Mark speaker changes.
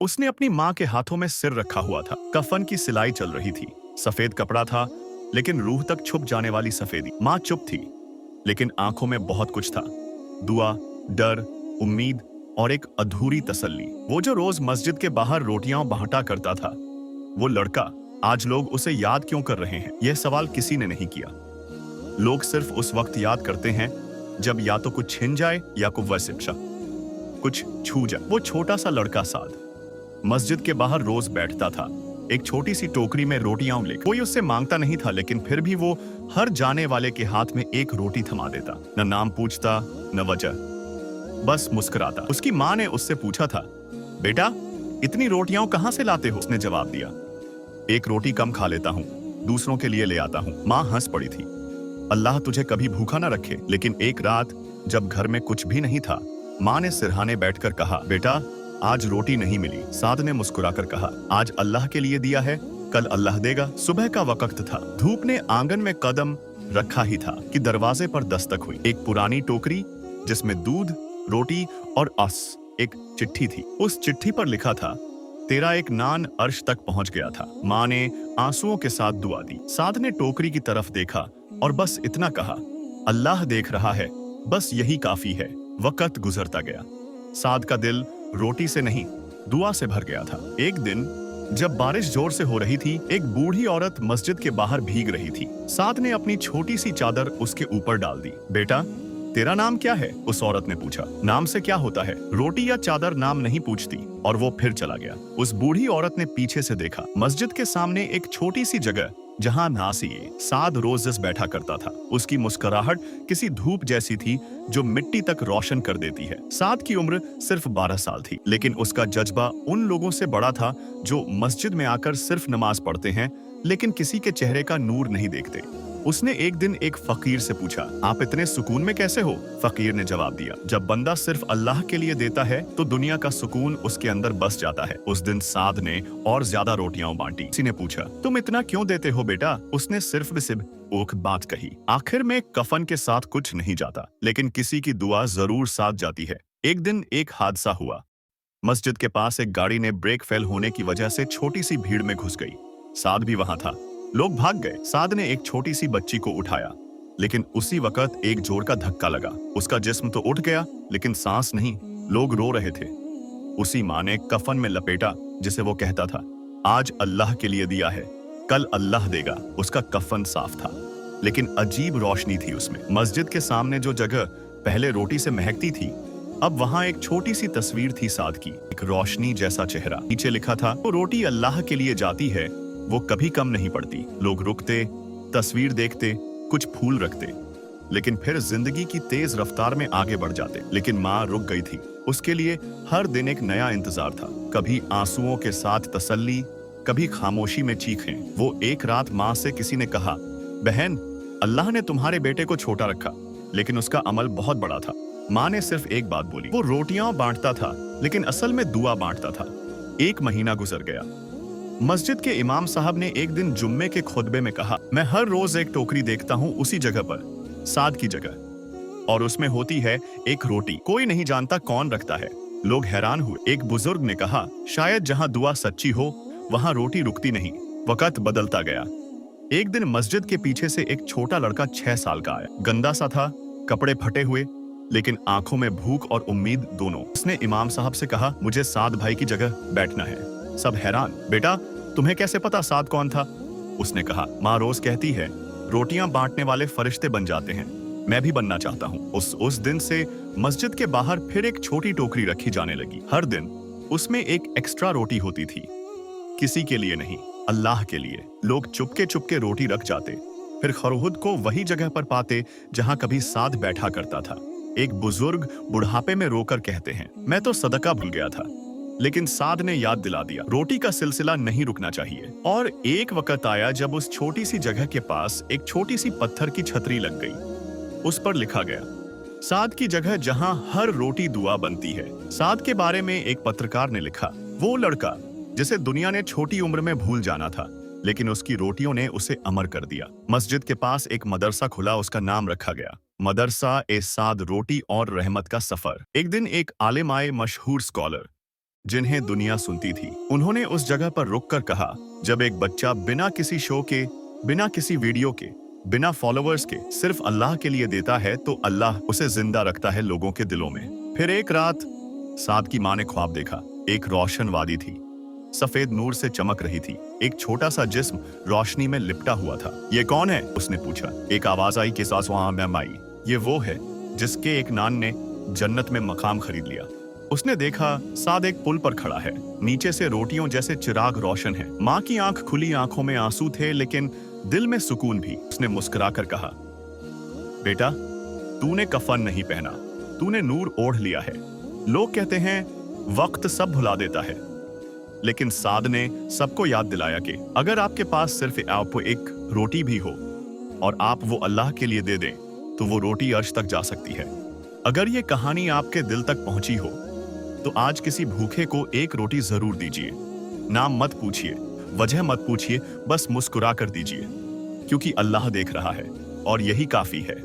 Speaker 1: उसने अपनी माँ के हाथों में सिर रखा हुआ था। कफन की सिलाई चल रही थी। सफेद कपड़ा था, लेकिन रूह तक छुप जाने वाली सफेदी। माँ चुप थी, लेकिन आंखों में बहुत कुछ था। दुआ, डर, उम्मीद और एक अधूरी तसल्ली। वो जो रोज मस्जिद के बाहर रोटियां बांटा करता था, वो लड़का, आज लोग उसे याद क्यों कर रहे हैं? यह सवाल किसी ने नहीं किया। लोग सिर्फ उस वक्त याद करते हैं जब या तो कुछ छिन जाए या कोई शिक्षा कुछ छू जाए। वो छोटा सा लड़का साद मस्जिद के बाहर रोज बैठता था, एक छोटी सी टोकरी में रोटियां लेकर। कोई उससे मांगता नहीं था, लेकिन फिर भी वो हर जाने वाले के हाथ में एक रोटी थमा देता। न नाम पूछता, न वजह, बस मुस्कुराता। उसकी माँ ने उससे पूछा था, बेटा इतनी रोटियां कहां से लाते हो? उसने जवाब दिया, एक रोटी कम खा लेता हूँ, दूसरों के लिए ले आता हूँ। माँ हंस पड़ी थी। अल्लाह तुझे कभी भूखा ना रखे। लेकिन एक रात जब घर में कुछ भी नहीं था, माँ ने सिरहाने बैठकर कहा, बेटा आज रोटी नहीं मिली। साद ने मुस्कुराकर कहा, आज अल्लाह के लिए दिया है, कल अल्लाह देगा। सुबह का वक्त था। धूप ने आंगन में कदम रखा ही था कि दरवाजे पर दस्तक हुई। एक पुरानी टोकरी जिसमें दूध, रोटी और एक चिट्ठी थी। उस चिट्ठी पर लिखा था, तेरा एक नान अर्श तक पहुंच गया था। माँ ने आंसुओं के साथ दुआ दी। साद ने टोकरी की तरफ देखा और बस इतना कहा, अल्लाह देख रहा है, बस यही काफी है। वक्त गुजरता गया। साद का दिल रोटी से नहीं, दुआ से भर गया था। एक दिन जब बारिश जोर से हो रही थी, एक बूढ़ी औरत मस्जिद के बाहर भीग रही थी। साद ने अपनी छोटी सी चादर उसके ऊपर डाल दी। बेटा तेरा नाम क्या है? उस औरत ने पूछा। नाम से क्या होता है? रोटी या चादर नाम नहीं पूछती। और वो फिर चला गया। उस बूढ़ी औरत ने पीछे से देखा। मस्जिद के सामने एक छोटी सी जगह जहां नासिए साद रोज बैठा करता था। उसकी मुस्कुराहट किसी धूप जैसी थी जो मिट्टी तक रोशन कर देती है। साद की उम्र सिर्फ 12 साल थी, लेकिन उसका जज्बा उन लोगों से बड़ा था जो मस्जिद में आकर सिर्फ नमाज पढ़ते हैं, लेकिन किसी के चेहरे का नूर नहीं देखते। उसने एक दिन एक फकीर से पूछा, आप इतने सुकून में कैसे हो? फकीर ने जवाब दिया, जब बंदा सिर्फ अल्लाह के लिए देता है तो दुनिया का सुकून उसके अंदर बस जाता है। उस दिन साद ने और ज्यादा रोटियां बांटी। किसी ने पूछा, तुम इतना क्यों देते हो बेटा? उसने सिर्फ एक बात कही, आखिर में कफन के साथ कुछ नहीं जाता, लेकिन किसी की दुआ जरूर साथ जाती है। एक दिन एक हादसा हुआ। मस्जिद के पास एक गाड़ी ने ब्रेक फेल होने की वजह से छोटी सी भीड़ में घुस गई। साद भी वहां था। लोग भाग गए। साद ने एक छोटी सी बच्ची को उठाया, लेकिन उसी वक्त एक जोर का धक्का लगा। उसका जिस्म तो उठ गया, लेकिन सांस नहीं। लोग रो रहे थे। उसी माँ ने कफन में लपेटा जिसे वो कहता था, आज अल्लाह के लिए दिया है, कल अल्लाह देगा। उसका कफन साफ था, लेकिन अजीब रोशनी थी उसमें। मस्जिद के सामने जो जगह पहले रोटी से महकती थी, अब वहां एक छोटी सी तस्वीर थी साद की, एक रोशनी जैसा चेहरा। नीचे लिखा था, वो रोटी अल्लाह के लिए जाती है, वो कभी कम नहीं पड़ती। लोग रुकते, तस्वीर देखते, कुछ फूल रखते, लेकिन फिर जिंदगी की तेज रफ्तार में आगे बढ़ जाते। लेकिन माँ रुक गई थी। उसके लिए हर दिन एक नया इंतजार था। कभी आंसुओं के साथ तसल्ली, कभी खामोशी में चीखें। वो एक रात माँ से किसी ने कहा, बहन अल्लाह ने तुम्हारे बेटे को छोटा रखा, लेकिन उसका अमल बहुत बड़ा था। माँ ने सिर्फ एक बात बोली, वो रोटियां बांटता था, लेकिन असल में दुआ बांटता था। एक महीना गुजर गया। मस्जिद के इमाम साहब ने एक दिन जुम्मे के खुतबे में कहा, मैं हर रोज एक टोकरी देखता हूँ उसी जगह पर, साद की जगह, और उसमें होती है एक रोटी। कोई नहीं जानता कौन रखता है। लोग हैरान हुए। एक बुजुर्ग ने कहा, शायद जहाँ दुआ सच्ची हो वहाँ रोटी रुकती नहीं। वक्त बदलता गया। एक दिन मस्जिद के पीछे से एक छोटा लड़का 6 साल का आया। गंदा सा था, कपड़े फटे हुए, लेकिन आंखों में भूख और उम्मीद दोनों। उसने इमाम साहब से कहा, मुझे साद भाई की जगह बैठना है। सब हैरान। बेटा तुम्हें कैसे पता साद कौन था? उसने कहा, माँ रोज कहती है रोटियां बांटने वाले फरिश्ते बन जाते हैं, मैं भी बनना चाहता हूँ। उस दिन से मस्जिद के बाहर फिर एक छोटी टोकरी रखी जाने लगी। हर दिन उसमें एक एक्स्ट्रा रोटी होती थी, किसी के लिए नहीं, अल्लाह के लिए। लोग चुपके चुपके रोटी रख जाते, फिर खुद को वही जगह पर पाते जहां कभी साद बैठा करता था। एक बुजुर्ग बुढ़ापे में रोकर कहते हैं, मैं तो सदका भूल गया था, लेकिन साद ने याद दिला दिया, रोटी का सिलसिला नहीं रुकना चाहिए। और एक वक्त आया जब उस छोटी सी जगह के पास एक छोटी सी पत्थर की छतरी लग गई। उस पर लिखा गया, साद की जगह जहां हर रोटी दुआ बनती है। साद के बारे में एक पत्रकार ने लिखा, वो लड़का जिसे दुनिया ने छोटी उम्र में भूल जाना था, लेकिन उसकी रोटियों ने उसे अमर कर दिया। मस्जिद के पास एक मदरसा खुला, उसका नाम रखा गया, मदरसा ए साद, रोटी और रहमत का सफर। एक दिन एक आलिम आए, मशहूर स्कॉलर। जिन्हें दुनिया सुनती थी। उन्होंने उस जगह पर रुककर कहा, जब एक बच्चा बिना किसी शो के, बिना किसी वीडियो के, बिना फॉलोअर्स के सिर्फ अल्लाह के लिए देता है तो अल्लाह उसे जिंदा रखता है लोगों के दिलों में। फिर एक रात साद की माँ ने ख्वाब देखा। एक रोशन वादी थी, सफेद नूर से चमक रही थी। एक छोटा सा जिस्म रोशनी में लिपटा हुआ था। ये कौन है? उसने पूछा। एक आवाज आई कि सास वहां मैं माई। ये वो है जिसके एक नान ने जन्नत में मकाम खरीद लिया। उसने देखा साद एक पुल पर खड़ा है, नीचे से रोटियों जैसे चिराग रोशन है। माँ की आंख खुली, आंखों में आंसू थे लेकिन दिल में सुकून भी। उसने मुस्कुराकर कहा, बेटा तूने कफन नहीं पहना, तूने नूर ओढ़ लिया है। लोग कहते हैं वक्त सब भुला देता है, लेकिन साद ने सबको याद दिलाया कि अगर आपके पास सिर्फ आपको एक रोटी भी हो और आप वो अल्लाह के लिए दे दें तो वो रोटी अर्श तक जा सकती है। अगर ये कहानी आपके दिल तक पहुंची हो तो आज किसी भूखे को एक रोटी जरूर दीजिए। नाम मत पूछिए, वजह मत पूछिए, बस मुस्कुरा कर दीजिए, क्योंकि अल्लाह देख रहा है और यही काफी है।